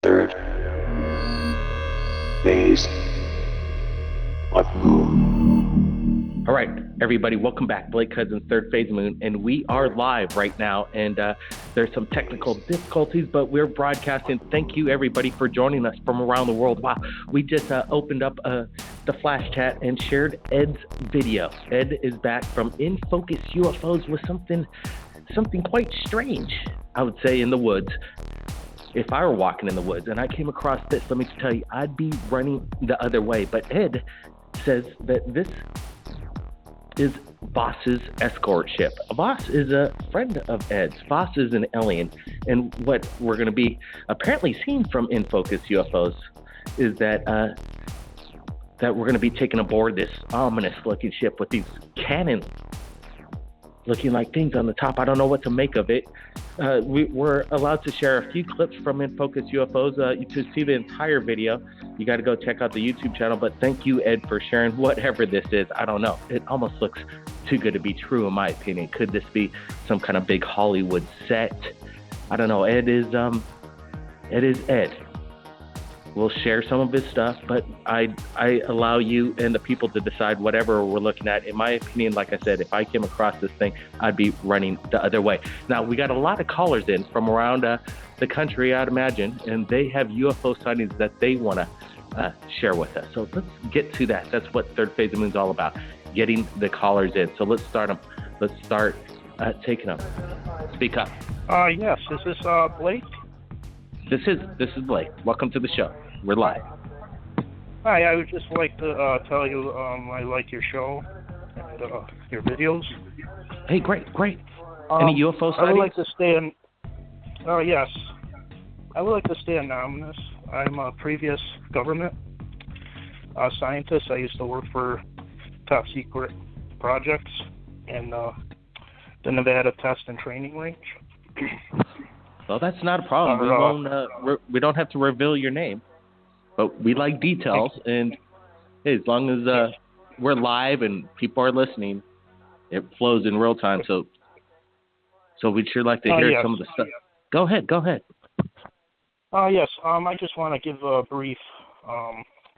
Third phase of moon. All right, everybody, welcome back. Blake Cousins, Third Phase of Moon, and we are live right now, and there's some technical difficulties, but we're broadcasting. Thank you, everybody, for joining us from around the world. Wow, we just opened up the flash chat and shared Ed's video. Ed is back from In Focus UFOs with something quite strange, I would say, in the woods. If I were walking in the woods and I came across this, let me tell you, I'd be running the other way. But Ed says that this is Voss's escort ship. Voss is a friend of Ed's. Voss is an alien. And what we're going to be apparently seeing from In Focus UFOs is that we're going to be taking aboard this ominous-looking ship with these cannon looking like things on the top. I don't know what to make of it. We're allowed to share a few clips from In Focus UFOs. To see the entire video, you got to go check out the YouTube channel. But thank you, Ed, for sharing whatever this is. I don't know. It almost looks too good to be true, in my opinion. Could this be some kind of big Hollywood set? I don't know. Ed is Ed. We'll share some of his stuff, but I allow you and the people to decide whatever we're looking at. In my opinion, like I said, if I came across this thing, I'd be running the other way. Now, we got a lot of callers in from around the country, I'd imagine, and they have UFO sightings that they want to share with us. So let's get to that. That's what Third Phase of Moon is all about, getting the callers in. So let's start them. Let's start taking them. Speak up. Yes. Is this Blake? This is Blake. Welcome to the show. We're live. Hi, I would just like to tell you I like your show and your videos. Hey, great. Any UFO sightings? I would like to stay in. Yes. I would like to stay anonymous. I'm a previous government scientist. I used to work for top secret projects in the Nevada Test and Training Range. Well, that's not a problem. We don't have to reveal your name, but we like details. And hey, as long as we're live and people are listening, it flows in real time. So we'd sure like to hear some of the stuff. Go ahead. Yes. I just want to give a brief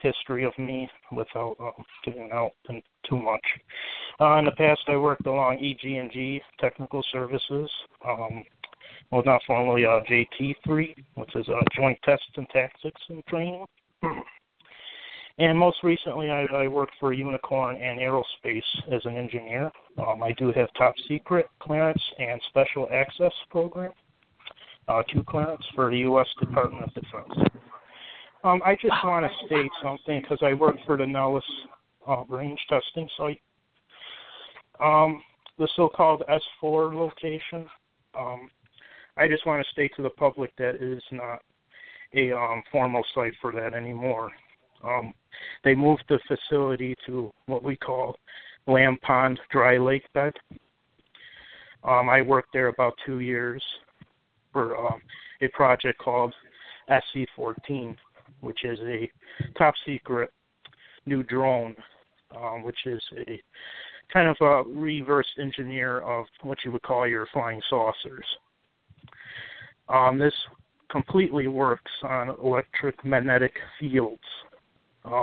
history of me without getting out too much. In the past, I worked along EG&G Technical Services. Well, not formally JT3, which is Joint Tests and Tactics and Training. And most recently, I worked for Unicorn and Aerospace as an engineer. I do have top secret clearance and special access program, 2 clearance for the U.S. Department of Defense. I just want to state something because I work for the Nellis range testing site. The so-called S4 location. I just want to state to the public that it is not a formal site for that anymore. They moved the facility to what we call Lamb Pond Dry Lake Bed. I worked there about 2 years for a project called SC-14, which is a top secret new drone, which is a kind of a reverse engineer of what you would call your flying saucers. This completely works on electromagnetic fields,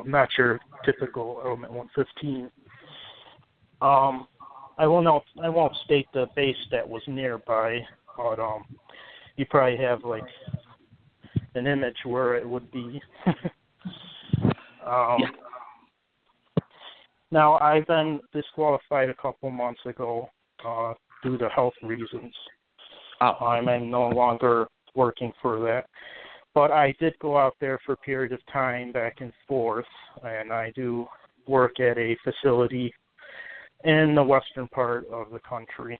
not your typical element 115. I won't state the base that was nearby, but you probably have like an image where it would be. Now, I've been disqualified a couple months ago due to health reasons. I'm no longer working for that. But I did go out there for a period of time back and forth, and I do work at a facility in the western part of the country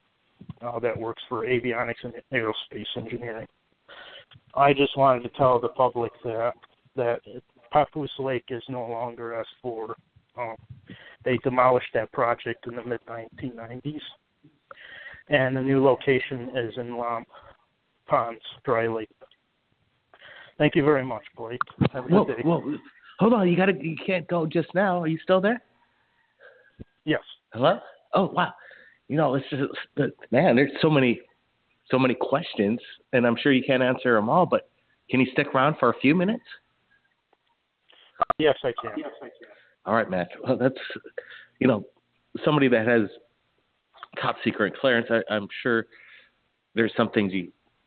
that works for avionics and aerospace engineering. I just wanted to tell the public that Papoose Lake is no longer S4. They demolished that project in the mid-1990s. And the new location is in Lamb Ponds, Dry Lake. Thank you very much, Blake. Have a good day. Whoa. Hold on, you can't go just now. Are you still there? Yes. Hello? Oh, wow. It's just, man, there's so many questions, and I'm sure you can't answer them all, but Can you stick around for a few minutes? Yes, I can. All right, Matt. Well, that's, somebody that has top secret clearance. I'm sure there's some things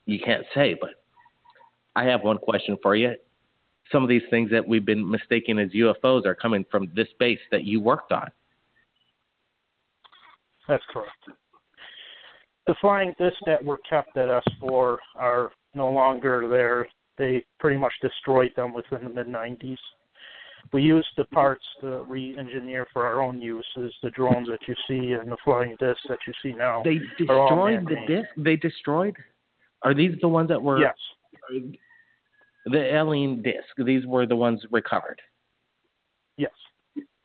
you can't say, but I have one question for you. Some of these things that we've been mistaken as UFOs are coming from this base that you worked on. That's correct. The flying discs that were kept at S4 are no longer there. They pretty much destroyed them within the mid-90s. We used the parts to re-engineer for our own uses. The drones that you see and the flying discs that you see now. They destroyed the disc? They destroyed? Are these the ones that were... Yes. The alien disc, these were the ones recovered? Yes.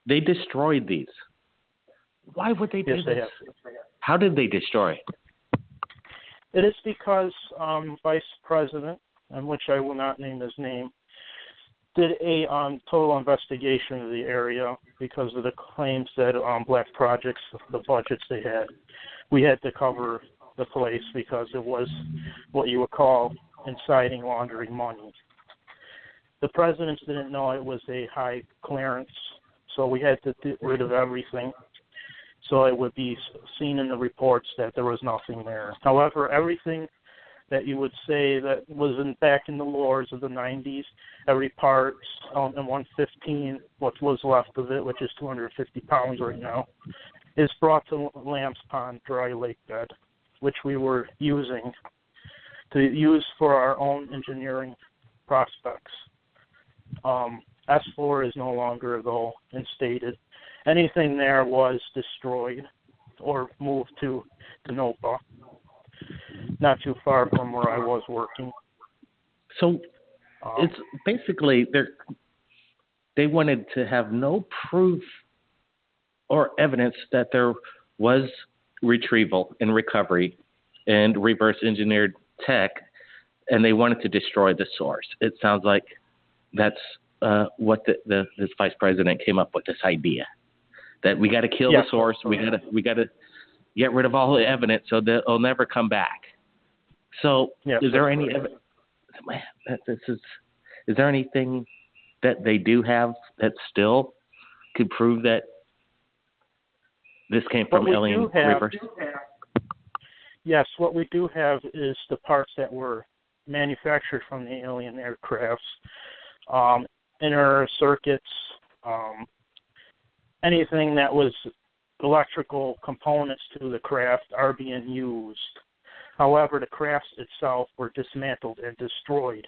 They destroyed these. Why would they do this? How did they destroy? It is because Vice President, and which I will not name his name, did a total investigation of the area because of the claims that black projects, the budgets they had, we had to cover the place because it was what you would call inciting laundering money. The presidents didn't know it was a high clearance, so we had to get rid of everything so it would be seen in the reports that there was nothing there. However, everything that you would say that was back in the lores of the 90s, every part in 115, what was left of it, which is 250 pounds right now, is brought to Lamb's Pond dry lake bed, which we were using to use for our own engineering prospects. S4 is no longer, though, instated. Anything there was destroyed or moved to Tonopah, not too far from where I was working. So it's basically they wanted to have no proof or evidence that there was retrieval and recovery and reverse engineered tech, and they wanted to destroy the source. It sounds like that's what this vice president came up with, this idea that we got to kill the source. We got to get rid of all the evidence so that it'll never come back. So is there any evidence? Is there anything that they do have that still could prove that this came from alien reverse? Yes, what we do have is the parts that were manufactured from the alien aircrafts, inner circuits, anything that was electrical components to the craft are being used. However, the crafts itself were dismantled and destroyed,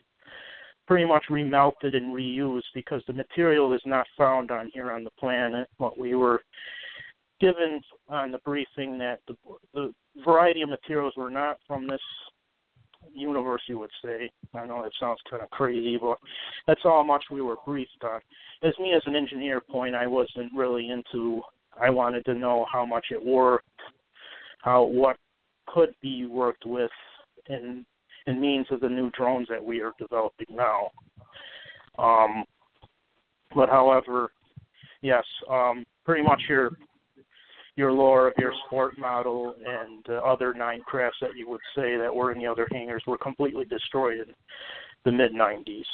pretty much remelted and reused because the material is not found on here on the planet. What we were given on the briefing that the variety of materials were not from this universe, you would say. I know that sounds kind of crazy, but that's how much we were briefed on. As me as an engineer point, I wasn't really I wanted to know how much it worked, what could be worked with in means of the new drones that we are developing now. But however, yes, pretty much your lore of your sport model and other 9 crafts that you would say that were in the other hangars were completely destroyed in the mid-90s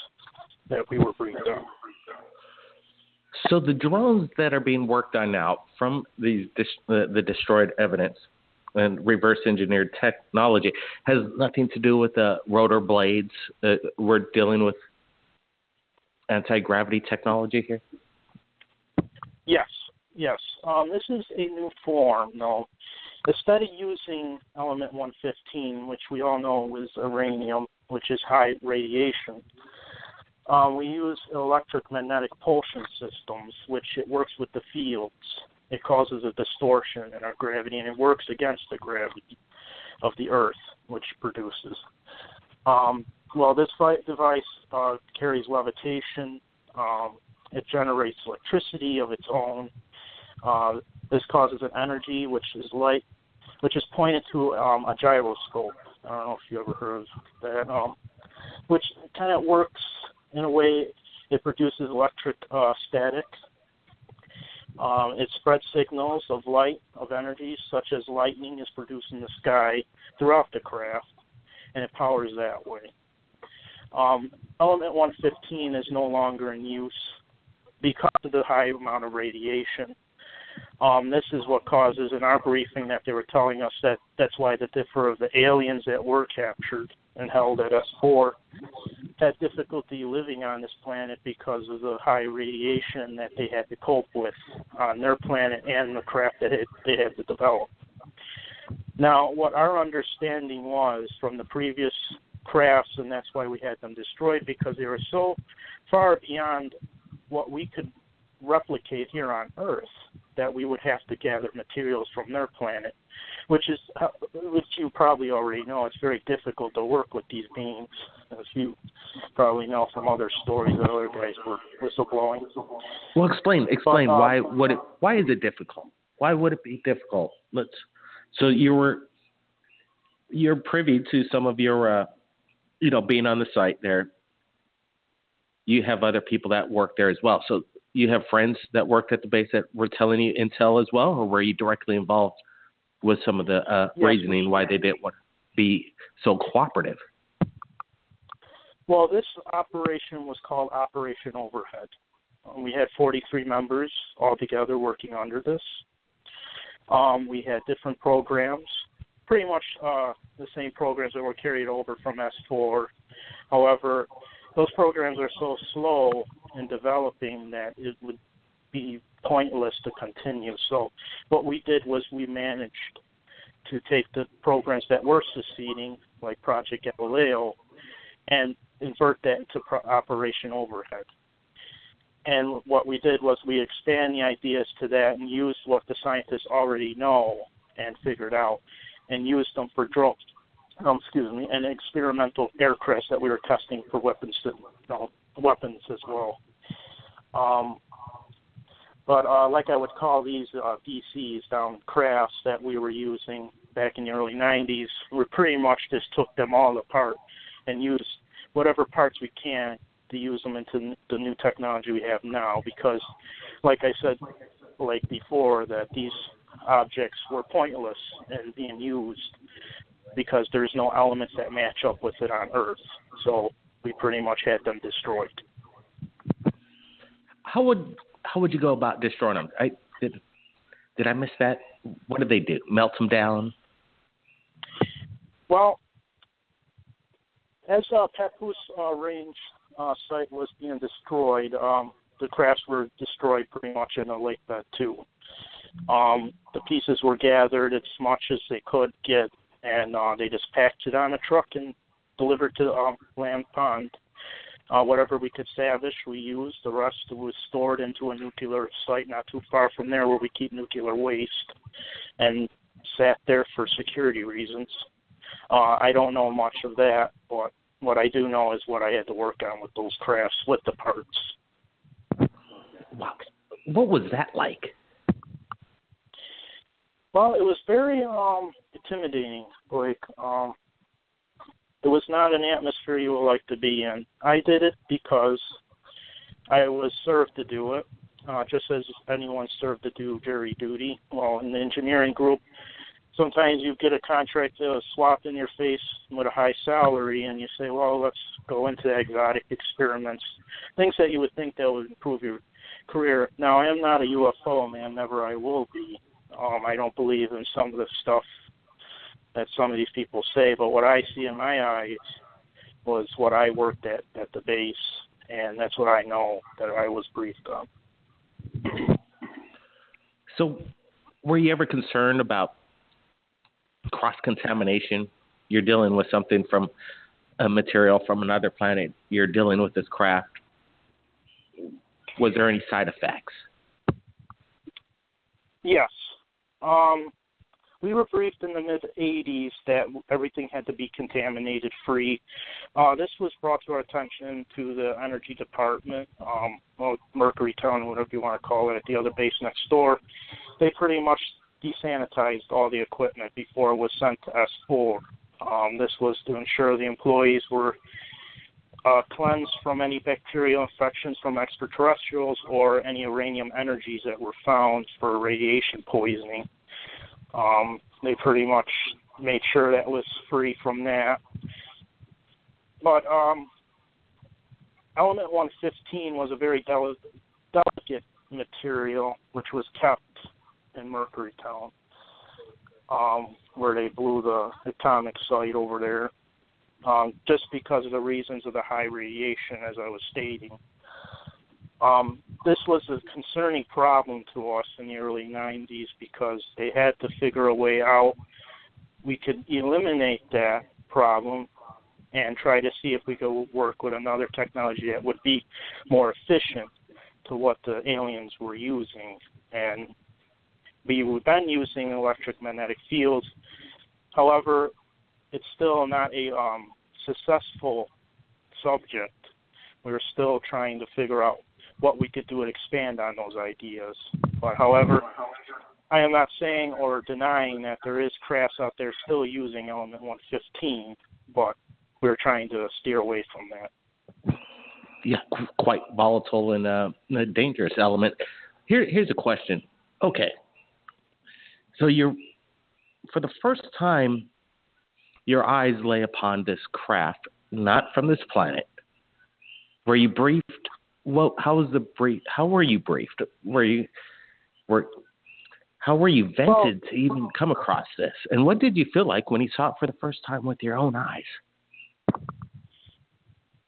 that we were briefed on. So the drones that are being worked on now from the destroyed evidence and reverse engineered technology has nothing to do with the rotor blades. We're dealing with anti-gravity technology here? Yes. This is a new form, though. Instead of using element 115, which we all know is uranium, which is high radiation, we use electromagnetic pulsion systems, which it works with the fields. It causes a distortion in our gravity, and it works against the gravity of the Earth, which produces. This device carries levitation. It generates electricity of its own. This causes an energy, which is light, which is pointed to a gyroscope. I don't know if you ever heard of that, which kind of works in a way. It produces electric static. It spreads signals of light, of energy, such as lightning is produced in the sky throughout the craft, and it powers that way. Element 115 is no longer in use because of the high amount of radiation. This is what causes, in our briefing that they were telling us, that's why the aliens that were captured and held at S4 had difficulty living on this planet because of the high radiation that they had to cope with on their planet and the craft that they had to develop. Now, what our understanding was from the previous crafts, and that's why we had them destroyed, because they were so far beyond what we could replicate here on Earth that we would have to gather materials from their planet, which you probably already know. It's very difficult to work with these beings, as you probably know from other stories that other guys were whistleblowing. Well, explain why is it difficult? Why would it be difficult? So you're privy to some of your being on the site there. You have other people that work there as well. So you have friends that worked at the base that were telling you intel as well, or were you directly involved with some of the reasoning why they didn't want to be so cooperative? Well, this operation was called Operation Overhead. We had 43 members altogether working under this. We had different programs, pretty much the same programs that were carried over from S4. However, those programs are so slow in developing that it would be pointless to continue. So what we did was we managed to take the programs that were succeeding, like Project Galileo, and invert that into Operation Overhead. And what we did was we expand the ideas to that and used what the scientists already know and figured out, and used them for drones. And experimental aircraft that we were testing for weapons as well. But like I would call these DCs, down crafts that we were using back in the early 90s, we pretty much just took them all apart and used whatever parts we can to use them into the new technology we have now, because, like I said before, that these objects were pointless in being used because there's no elements that match up with it on Earth. So we pretty much had them destroyed. How would you go about destroying them? Did I miss that? What did they do? Melt them down? Well, as Papoose Range site was being destroyed, the crafts were destroyed pretty much in the lake bed too. The pieces were gathered as much as they could get, and they just packed it on a truck and delivered to Land Pond. Whatever we could salvage, we used. The rest was stored into a nuclear site not too far from there where we keep nuclear waste, and sat there for security reasons. I don't know much of that, but what I do know is what I had to work on with those crafts, with the parts. Wow. What was that like? Well, it was very intimidating. It was not an atmosphere you would like to be in. I did it because I was served to do it, just as anyone served to do jury duty. Well, in the engineering group, sometimes you get a contract swapped in your face with a high salary, and you say, well, let's go into exotic experiments, things that you would think that would improve your career. Now, I am not a UFO man, never I will be. I don't believe in some of the stuff that some of these people say, but what I see in my eyes was what I worked at the base, and that's what I know that I was briefed on. So were you ever concerned about cross-contamination? You're dealing with something from a material from another planet. You're dealing with this craft. Was there any side effects? Yes. We were briefed in the mid-'80s that everything had to be contaminated free. This was brought to our attention to the Energy Department, Mercury Town, whatever you want to call it, at the other base next door. They pretty much desanitized all the equipment before it was sent to S4. This was to ensure the employees were cleansed from any bacterial infections from extraterrestrials or any uranium energies that were found for radiation poisoning. They pretty much made sure that was free from that. But element 115 was a very delicate material, which was kept in Mercurytown, where they blew the atomic site over there, just because of the reasons of the high radiation, as I was stating. This was a concerning problem to us in the early 90s because they had to figure a way out we could eliminate that problem and try to see if we could work with another technology that would be more efficient to what the aliens were using. And we've been using electromagnetic fields. However, it's still not a successful subject. We're still trying to figure out what we could do and expand on those ideas. But however, I am not saying or denying that there is crafts out there still using element 115, but we're trying to steer away from that. Yeah, quite volatile and a dangerous element. Here's a question. Okay, so for the first time, your eyes lay upon this craft, not from this planet. Were you briefed? Well, how was the brief? How were you briefed? How were you vented to even come across this? And what did you feel like when you saw it for the first time with your own eyes?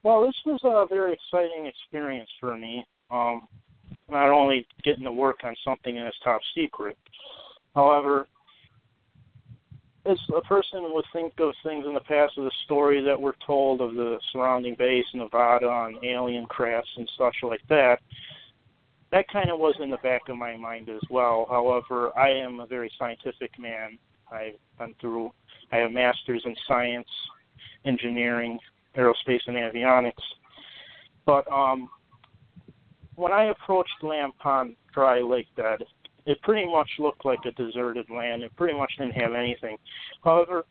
Well, this was a very exciting experience for me. Not only getting to work on something that's top secret. However, as a person would think of things in the past of the stories that were told of the surrounding base, Nevada, and alien crafts and such like that, that kind of was in the back of my mind as well. However, I am a very scientific man. I have a master's in science, engineering, aerospace, and avionics. But when I approached Lamb Pond Dry Lake Bed, it pretty much looked like a deserted land. It pretty much didn't have anything. However,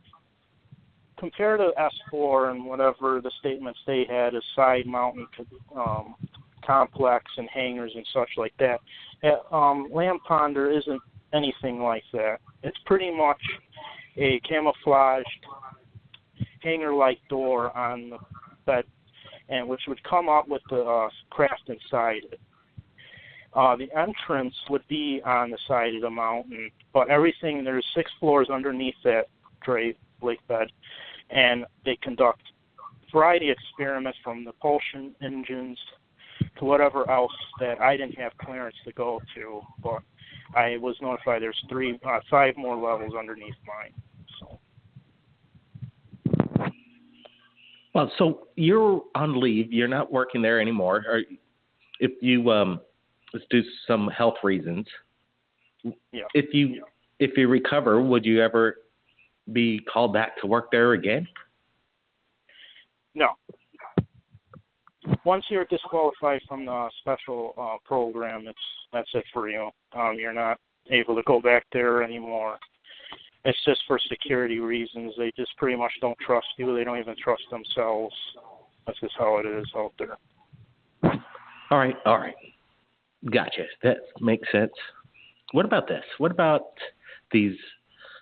compared to S4 and whatever the statements they had, a side mountain complex and hangars and such like that, at Lamb Pond there isn't anything like that. It's pretty much a camouflaged hangar-like door on the bed, and which would come up with the craft inside it. The entrance would be on the side of the mountain, but everything, there's 6 floors underneath that dry lake bed, and they conduct a variety of experiments from the propulsion engines to whatever else that I didn't have clearance to go to, but I was notified there's 5 more levels underneath mine. Well, so you're on leave. You're not working there anymore. Or if you let's do some health reasons. Yeah. If you recover, would you ever be called back to work there again? No. Once you're disqualified from the special program, that's it for you. You're not able to go back there anymore. It's just for security reasons. They just pretty much don't trust you. They don't even trust themselves. That's just how it is out there. All right. Gotcha. That makes sense. What about this? What about the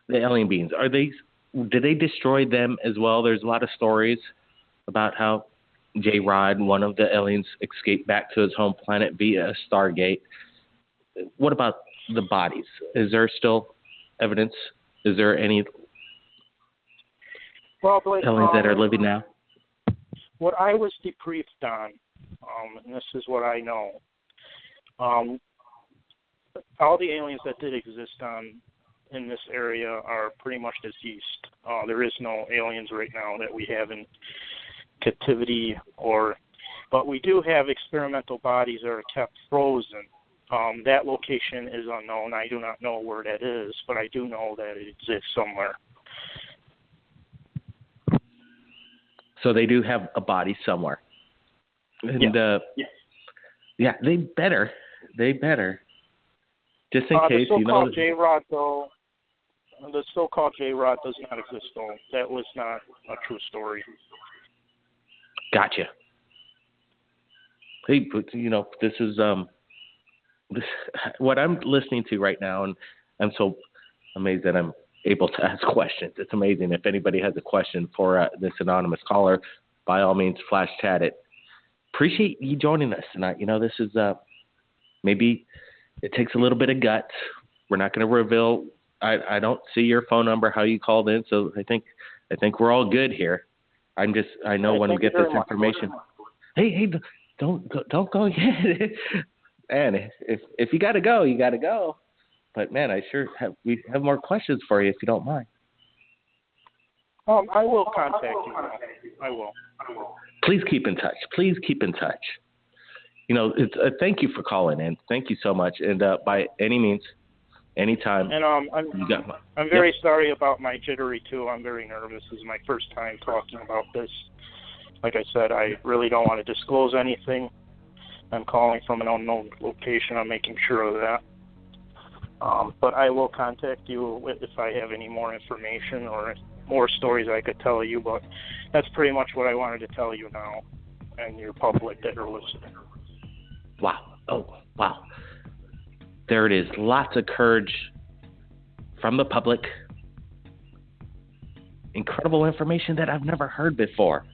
alien beings? Did they destroy them as well? There's a lot of stories about how J-Rod, one of the aliens, escaped back to his home planet via a Stargate. What about the bodies? Is there still evidence? Is there any aliens that are living now? What I was debriefed on, and this is what I know, all the aliens that did exist in this area are pretty much deceased. There is no aliens right now that we have in captivity, but we do have experimental bodies that are kept frozen. That location is unknown. I do not know where that is, but I do know that it exists somewhere. So they do have a body somewhere. And, yeah, they better. Just in case, the so-called J-Rod, though, the so-called J-Rod does not exist, though. That was not a true story. Gotcha. Hey, but, this is what I'm listening to right now, and I'm so amazed that I'm able to ask questions. It's amazing. If anybody has a question for this anonymous caller, by all means, flash chat it. appreciate you joining us tonight. This is maybe it takes a little bit of guts. We're not going to reveal. I don't see your phone number, how you called in, so I think we're all good here. I know when we get this information. Hey, don't go yet. Man, if you got to go, you got to go. But man, we have more questions for you if you don't mind. I will contact you. I will. Please keep in touch. It's thank you for calling in. Thank you so much. And by any means, anytime. And I'm very sorry about my jittery too. I'm very nervous. This is my first time talking about this. Like I said, I really don't want to disclose anything. I'm calling from an unknown location. I'm making sure of that. But I will contact you if I have any more information or more stories I could tell you. But that's pretty much what I wanted to tell you now and your public that are listening. Wow. Oh, wow. There it is. Lots of courage from the public. Incredible information that I've never heard before.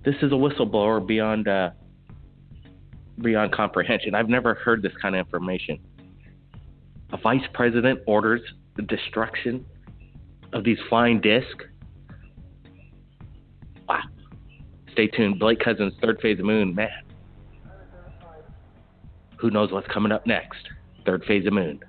This is a whistleblower beyond comprehension. I've never heard this kind of information. A vice president orders the destruction of these flying discs. Wow. Stay tuned. Blake Cousins, Third Phase of Moon. Man. Who knows what's coming up next? Third Phase of Moon.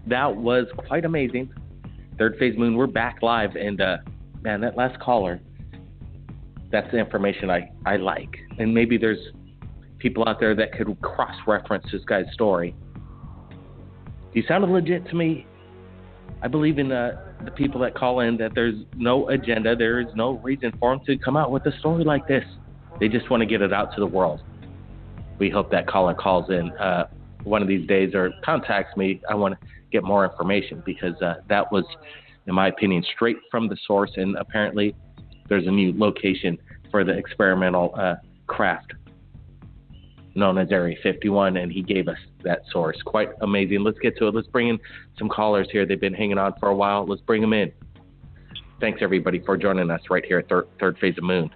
That was quite amazing. Third Phase Moon, we're back live, and man, that last caller, that's the information I like. And maybe there's people out there that could cross-reference this guy's story. He sounded legit to me. I believe in the people that call in that there's no agenda, there is no reason for them to come out with a story like this. They just want to get it out to the world. We hope that caller calls in one of these days or contacts me. I want to get more information because that was, in my opinion, straight from the source, and apparently there's a new location for the experimental craft known as Area 51, and he gave us that source. Quite amazing. Let's get to it. Let's bring in some callers here. They've been hanging on for a while. Let's bring them in. Thanks, everybody, for joining us right here at Third Phase of Moon.